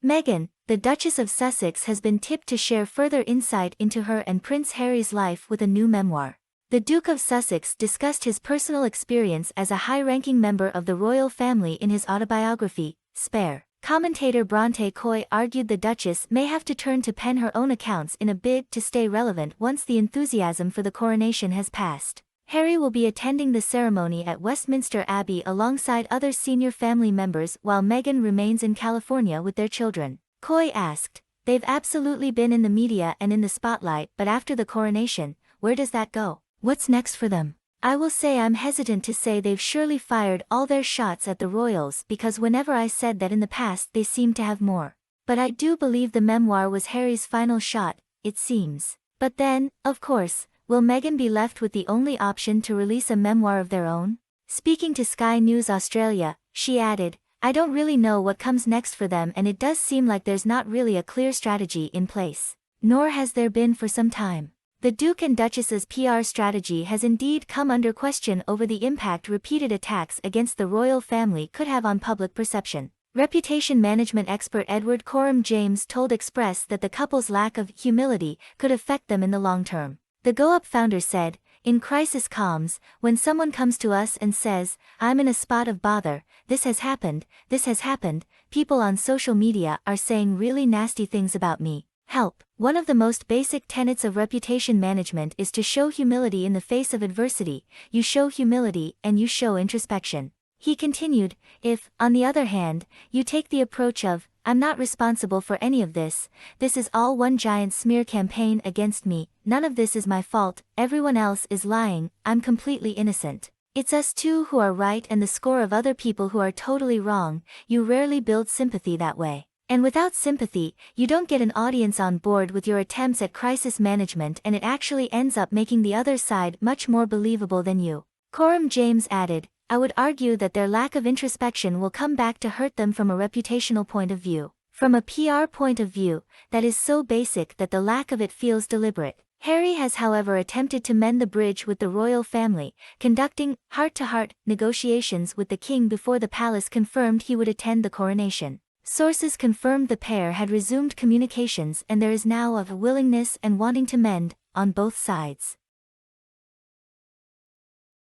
Meghan, the Duchess of Sussex, has been tipped to share further insight into her and Prince Harry's life with a new memoir. The Duke of Sussex discussed his personal experience as a high-ranking member of the royal family in his autobiography, Spare. Commentator Bronte Coy argued the Duchess may have to turn to pen her own accounts in a bid to stay relevant once the enthusiasm for the coronation has passed. Harry will be attending the ceremony at Westminster Abbey alongside other senior family members while Meghan remains in California with their children. Coy asked, "They've absolutely been in the media and in the spotlight, but after the coronation, where does that go? What's next for them?" "I will say I'm hesitant to say they've surely fired all their shots at the royals, because whenever I said that in the past they seemed to have more. But I do believe the memoir was Harry's final shot, it seems. But then, of course, will Meghan be left with the only option to release a memoir of their own?" Speaking to Sky News Australia, she added, "I don't really know what comes next for them, and it does seem like there's not really a clear strategy in place. Nor has there been for some time." The Duke and Duchess's PR strategy has indeed come under question over the impact repeated attacks against the royal family could have on public perception. Reputation management expert Edward Coram James told Express that the couple's lack of humility could affect them in the long term. The Go Up founder said, "In crisis comms, when someone comes to us and says, 'I'm in a spot of bother, this has happened, people on social media are saying really nasty things about me. Help." One of the most basic tenets of reputation management is to show humility in the face of adversity. You show humility and you show introspection. He continued, "If, on the other hand, you take the approach of, 'I'm not responsible for any of this is all one giant smear campaign against me, none of this is my fault, everyone else is lying, I'm completely innocent. It's us two who are right and the score of other people who are totally wrong,' you rarely build sympathy that way. And without sympathy, you don't get an audience on board with your attempts at crisis management, and it actually ends up making the other side much more believable than you." Coram James added, "I would argue that their lack of introspection will come back to hurt them from a reputational point of view. From a PR point of view, that is so basic that the lack of it feels deliberate." Harry has however attempted to mend the bridge with the royal family, conducting heart-to-heart negotiations with the king before the palace confirmed he would attend the coronation. Sources confirmed the pair had resumed communications, and there is now a willingness and wanting to mend on both sides.